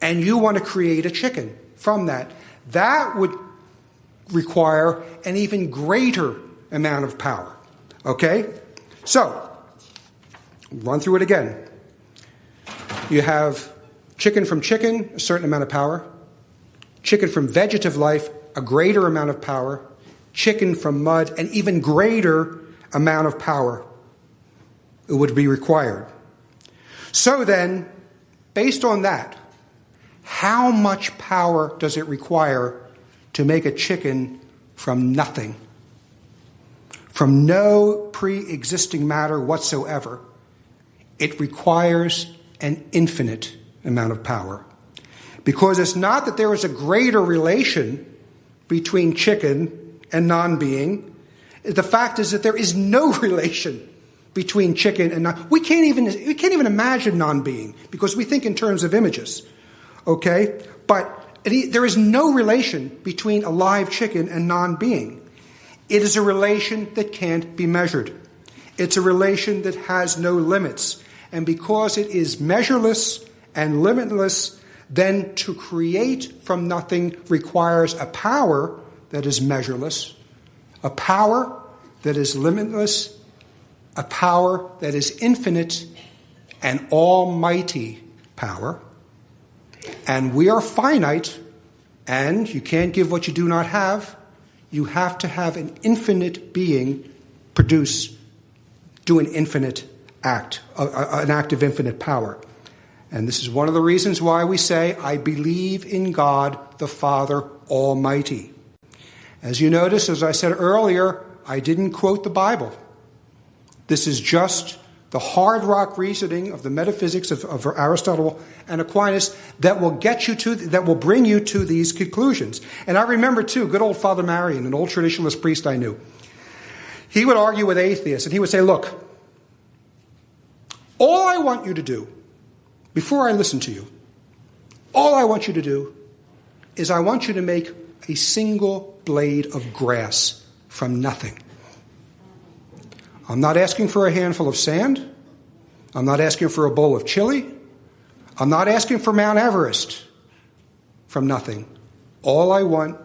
and you want to create a chicken from that. That would require an even greater amount of power. Okay? So, run through it again. You have chicken from chicken, a certain amount of power. Chicken from vegetative life, a greater amount of power. Chicken from mud, an even greater amount of power it would be required. So then, based on that, how much power does it require to make a chicken from nothing? From no pre-existing matter whatsoever. It requires an infinite amount of power. Because it's not that there is a greater relation between chicken and non-being. The fact is that there is no relation between chicken and non. We can't even imagine non-being because we think in terms of images. Okay? But there is no relation between a live chicken and non-being. It is a relation that can't be measured. It's a relation that has no limits. And because it is measureless and limitless, then to create from nothing requires a power that is measureless, a power that is limitless, a power that is infinite and almighty power. And we are finite, and you can't give what you do not have. You have to have an infinite being do an infinite act, an act of infinite power. And this is one of the reasons why we say, I believe in God the Father Almighty. As you notice, as I said earlier, I didn't quote the Bible. This is just the hard rock reasoning of the metaphysics of Aristotle and Aquinas that will bring you to these conclusions. And I remember too, good old Father Marian, an old traditionalist priest I knew. He would argue with atheists, and he would say, look, all I want you to do, before I listen to you, all I want you to do is I want you to make a single blade of grass from nothing. I'm not asking for a handful of sand. I'm not asking for a bowl of chili. I'm not asking for Mount Everest from nothing. All I want,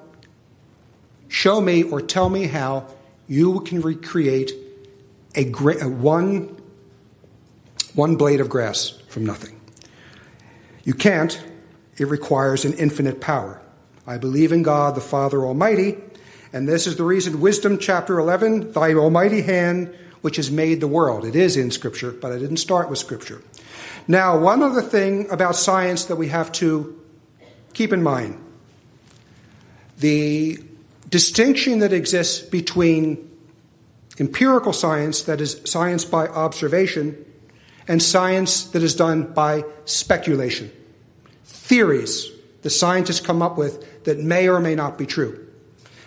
show me or tell me how you can recreate one blade of grass from nothing. You can't. It requires an infinite power. I believe in God, the Father Almighty, and this is the reason, Wisdom chapter 11, thy almighty hand which has made the world. It is in Scripture, but I didn't start with Scripture. Now, one other thing about science that we have to keep in mind. The distinction that exists between empirical science, that is science by observation, and science that is done by speculation. Theories the scientists come up with that may or may not be true.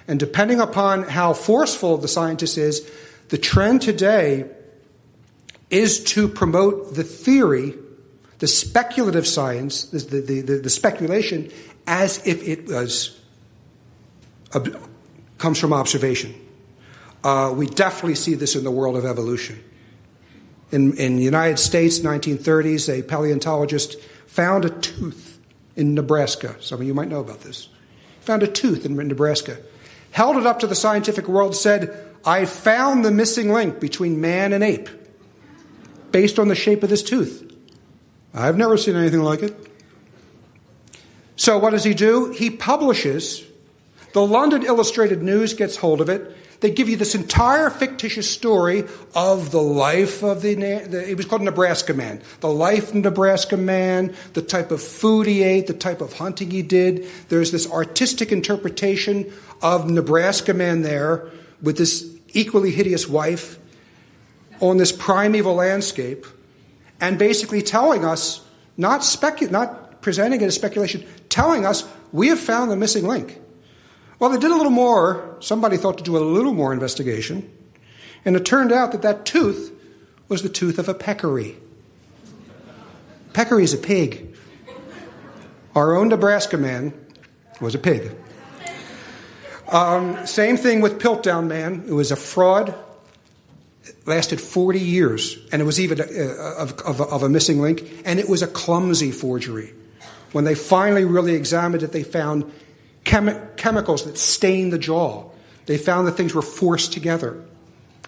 And depending upon how forceful the scientist is, the trend today is to promote the theory, the speculative science, the speculation, as if it comes from observation. We definitely see this in the world of evolution. In the United States, 1930s, a paleontologist found a tooth in Nebraska. Some of you might know about this. Found a tooth in Nebraska. Held it up to the scientific world, said, I found the missing link between man and ape based on the shape of this tooth. I've never seen anything like it. So what does he do? He publishes. The London Illustrated News gets hold of it. They give you this entire fictitious story of the life of it was called Nebraska Man. The life of Nebraska Man, the type of food he ate, the type of hunting he did. There's this artistic interpretation of Nebraska Man there with this equally hideous wife on this primeval landscape, and basically telling us, not presenting it as speculation, telling us we have found the missing link. Well, they did a little more. Somebody thought to do a little more investigation, and it turned out that tooth was the tooth of a peccary. Peccary is a pig. Our own Nebraska Man was a pig. Same thing with Piltdown Man. It was a fraud. It lasted 40 years, and it was even of a missing link, and it was a clumsy forgery. When they finally really examined it, they found chemicals that stain the jaw. They found that things were forced together.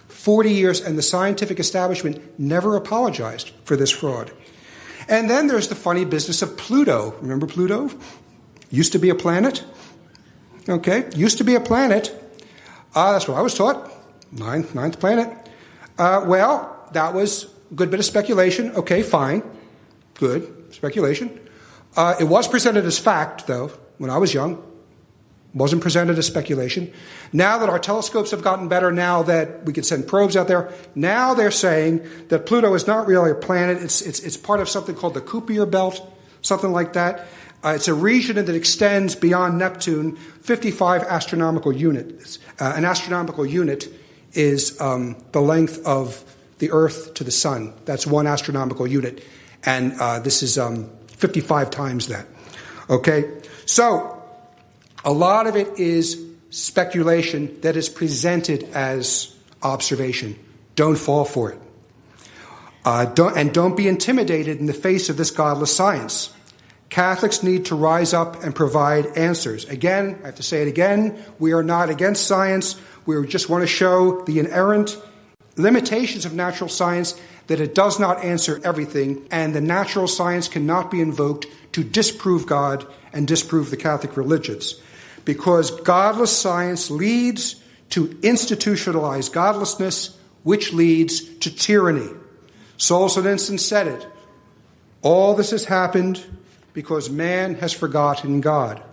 40 years, and the scientific establishment never apologized for this fraud. And then there's the funny business of Pluto. Remember Pluto? Used to be a planet. Okay, used to be a planet. That's what I was taught. Ninth planet. Well, that was a good bit of speculation. Okay, fine. Good. Speculation. It was presented as fact, though, when I was young. Wasn't presented as speculation. Now that our telescopes have gotten better, now that we can send probes out there, now they're saying that Pluto is not really a planet. It's part of something called the Kuiper belt, something like that. It's a region that extends beyond Neptune, 55 astronomical units. An astronomical unit is the length of the Earth to the Sun. That's one astronomical unit. And this is 55 times that. Okay? So, a lot of it is speculation that is presented as observation. Don't fall for it. Don't be intimidated in the face of this godless science. Catholics need to rise up and provide answers. Again, I have to say it again, we are not against science. We just want to show the inherent limitations of natural science, that it does not answer everything, and the natural science cannot be invoked to disprove God and disprove the Catholic religions. Because godless science leads to institutionalized godlessness, which leads to tyranny. Solzhenitsyn said it. All this has happened because man has forgotten God.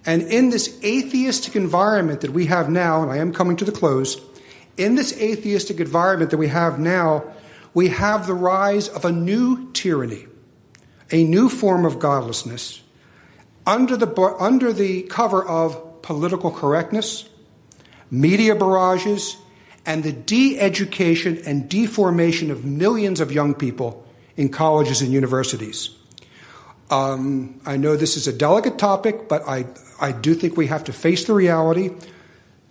And in this atheistic environment that we have now, and I am coming to the close, in this atheistic environment that we have now, we have the rise of a new tyranny, a new form of godlessness, under the cover of political correctness, media barrages, and the de-education and deformation of millions of young people in colleges and universities. I know this is a delicate topic, but I do think we have to face the reality.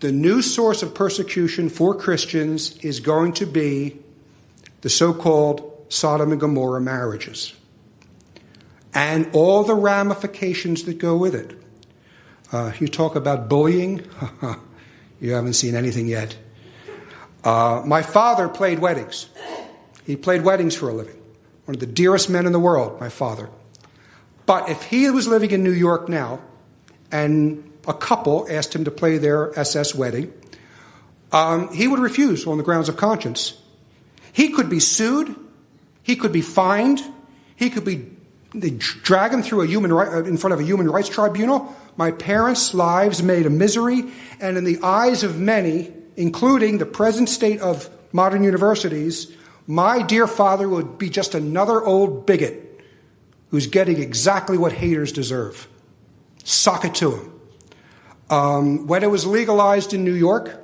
The new source of persecution for Christians is going to be the so-called Sodom and Gomorrah marriages and all the ramifications that go with it. You talk about bullying. You haven't seen anything yet. My father played weddings. He played weddings for a living. One of the dearest men in the world, my father. But if he was living in New York now and a couple asked him to play their SS wedding, he would refuse on the grounds of conscience. He could be sued. He could be fined. He could be dragged him through in front of a human rights tribunal. My parents' lives made a misery, and in the eyes of many, including the present state of modern universities, my dear father would be just another old bigot who's getting exactly what haters deserve. Sock it to him. When it was legalized in New York,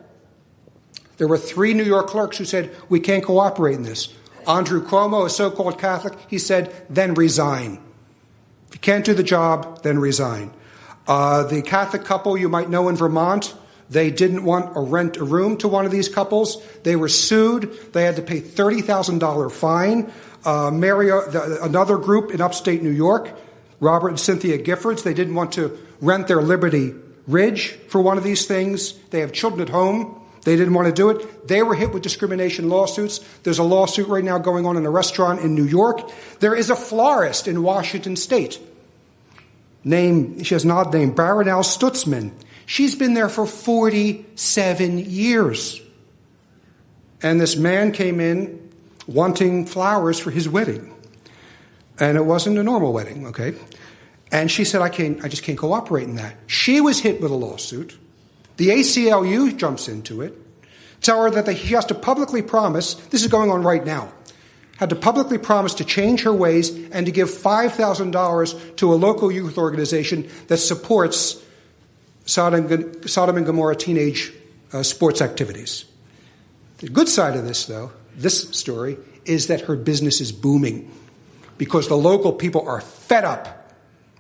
there were 3 New York clerks who said, we can't cooperate in this. Andrew Cuomo, a so-called Catholic, he said, then resign. If you can't do the job, then resign. The Catholic couple you might know in Vermont, they didn't want to rent a room to one of these couples. They were sued. They had to pay $30,000 fine. Another group in upstate New York, Robert and Cynthia Giffords, they didn't want to rent their Liberty Ridge for one of these things. They have children at home. They didn't want to do it. They were hit with discrimination lawsuits. There's a lawsuit right now going on in a restaurant in New York. There is a florist in Washington State. She has an odd name, Baronelle Stutzman. She's been there for 47 years. And this man came in wanting flowers for his wedding. And it wasn't a normal wedding, okay? And she said, I just can't cooperate in that. She was hit with a lawsuit. The ACLU jumps into it, tell her that she has to publicly promise, this is going on right now, had to publicly promise to change her ways and to give $5,000 to a local youth organization that supports Sodom and Gomorrah teenage sports activities. The good side of this, though, this story, is that her business is booming because the local people are fed up.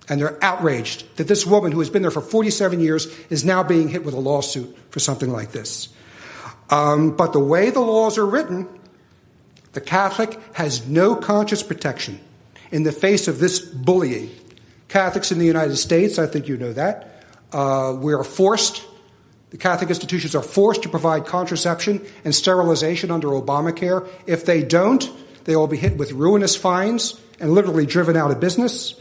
And they're outraged that this woman who has been there for 47 years is now being hit with a lawsuit for something like this. But the way the laws are written, the Catholic has no conscience protection in the face of this bullying. Catholics in the United States, I think you know that, we are forced, the Catholic institutions are forced to provide contraception and sterilization under Obamacare. If they don't, they will be hit with ruinous fines and literally driven out of business.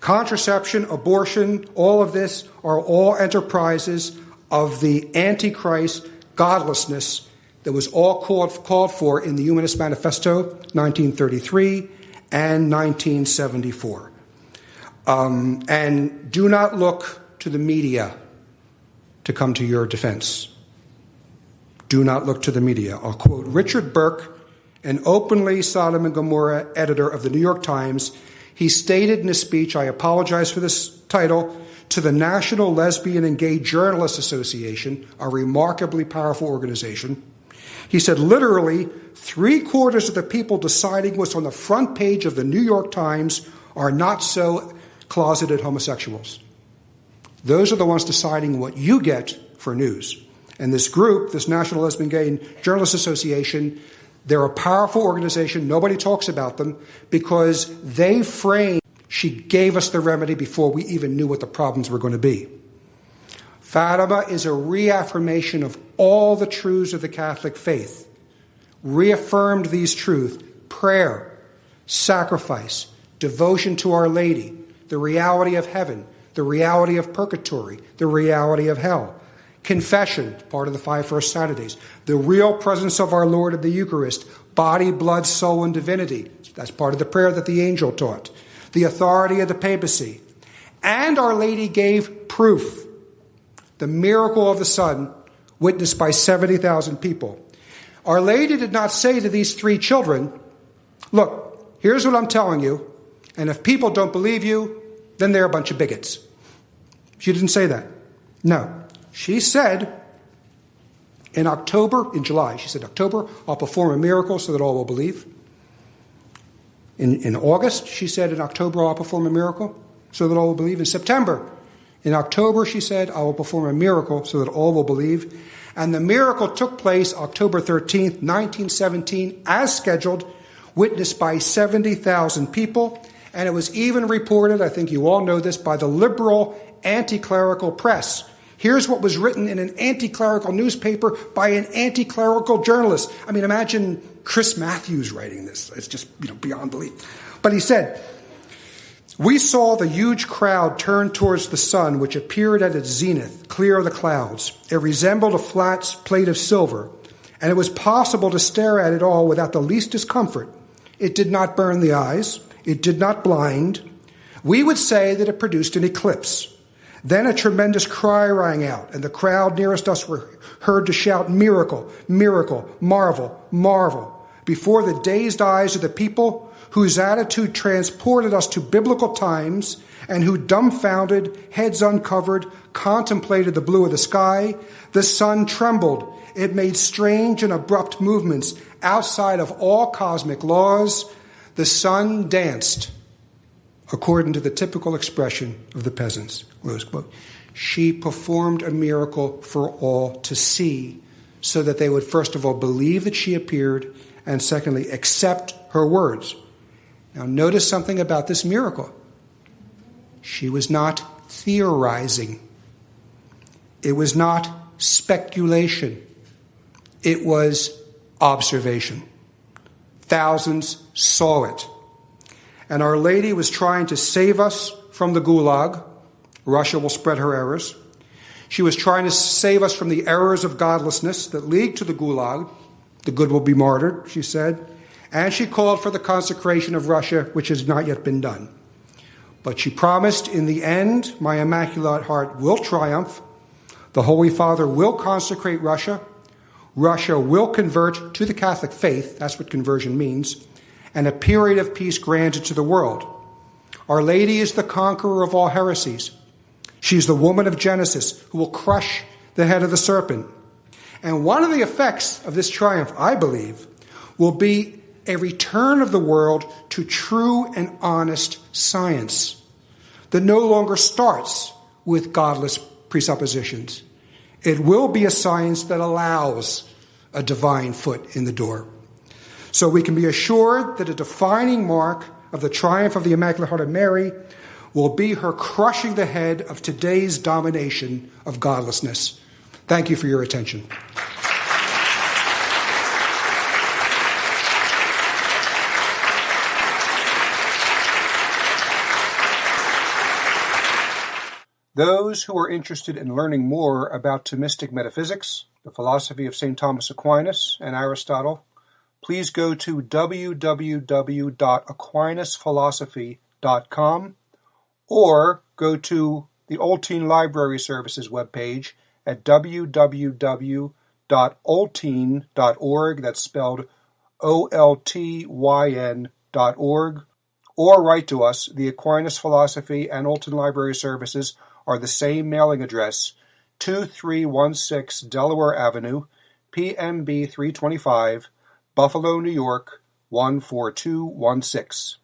Contraception, abortion, all of this are all enterprises of the Antichrist godlessness that was all called for in the Humanist Manifesto, 1933 and 1974. And do not look to the media to come to your defense. Do not look to the media. I'll quote Richard Burke, an openly Sodom and Gomorrah editor of the New York Times. He stated in a speech, I apologize for this title, to the National Lesbian and Gay Journalists Association, a remarkably powerful organization. He said, literally, 3/4 of the people deciding what's on the front page of the New York Times are not so closeted homosexuals. Those are the ones deciding what you get for news. And this group, this National Lesbian, Gay, and Journalists Association, they're a powerful organization. Nobody talks about them because they framed, she gave us the remedy before we even knew what the problems were going to be. Fatima is a reaffirmation of all the truths of the Catholic faith. Reaffirmed these truths: prayer, sacrifice, devotion to Our Lady, the reality of heaven, the reality of purgatory, the reality of hell. Confession, part of the 5 First Saturdays. The real presence of our Lord in the Eucharist, body, blood, soul, and divinity. That's part of the prayer that the angel taught. The authority of the papacy. And Our Lady gave proof. The miracle of the Sun, witnessed by 70,000 people. Our Lady did not say to these 3 children, look, here's what I'm telling you, and if people don't believe you, then they're a bunch of bigots. She didn't say that. No. She said in July, she said, October, I'll perform a miracle so that all will believe. In August, she said, in October, I'll perform a miracle so that all will believe. In September, in October, she said, I will perform a miracle so that all will believe. And the miracle took place October 13th, 1917, as scheduled, witnessed by 70,000 people. And it was even reported, I think you all know this, by the liberal anti-clerical press. Here's what was written in an anti-clerical newspaper by an anti-clerical journalist. I mean, imagine Chris Matthews writing this. It's just, beyond belief. But he said, we saw the huge crowd turn towards the sun, which appeared at its zenith, clear of the clouds. It resembled a flat plate of silver, and it was possible to stare at it all without the least discomfort. It did not burn the eyes. It did not blind. We would say that it produced an eclipse. Then a tremendous cry rang out, and the crowd nearest us were heard to shout, miracle, miracle, marvel, marvel, before the dazed eyes of the people whose attitude transported us to biblical times and who, dumbfounded, heads uncovered, contemplated the blue of the sky. The sun trembled. It made strange and abrupt movements outside of all cosmic laws. The sun danced, according to the typical expression of the peasants. She performed a miracle for all to see, so that they would first of all believe that she appeared, and secondly, accept her words. Now notice something about this miracle. She was not theorizing. It was not speculation. It was observation. Thousands saw it. And Our Lady was trying to save us from the gulag. Russia will spread her errors. She was trying to save us from the errors of godlessness that lead to the gulag. The good will be martyred, she said. And she called for the consecration of Russia, which has not yet been done. But she promised, in the end, my Immaculate Heart will triumph. The Holy Father will consecrate Russia. Russia will convert to the Catholic faith. That's what conversion means. And a period of peace granted to the world. Our Lady is the conqueror of all heresies. She's the woman of Genesis who will crush the head of the serpent. And one of the effects of this triumph, I believe, will be a return of the world to true and honest science that no longer starts with godless presuppositions. It will be a science that allows a divine foot in the door. So we can be assured that a defining mark of the triumph of the Immaculate Heart of Mary will be her crushing the head of today's domination of godlessness. Thank you for your attention. Those who are interested in learning more about Thomistic metaphysics, the philosophy of St. Thomas Aquinas and Aristotle, please go to www.aquinasphilosophy.com or go to the Oltyn Library Services webpage at www.oltyn.org, that's spelled OLTYN.org, or write to us. The Aquinas Philosophy and Oltyn Library Services are the same mailing address, 2316 Delaware Avenue, PMB 325, Buffalo, New York, 14216.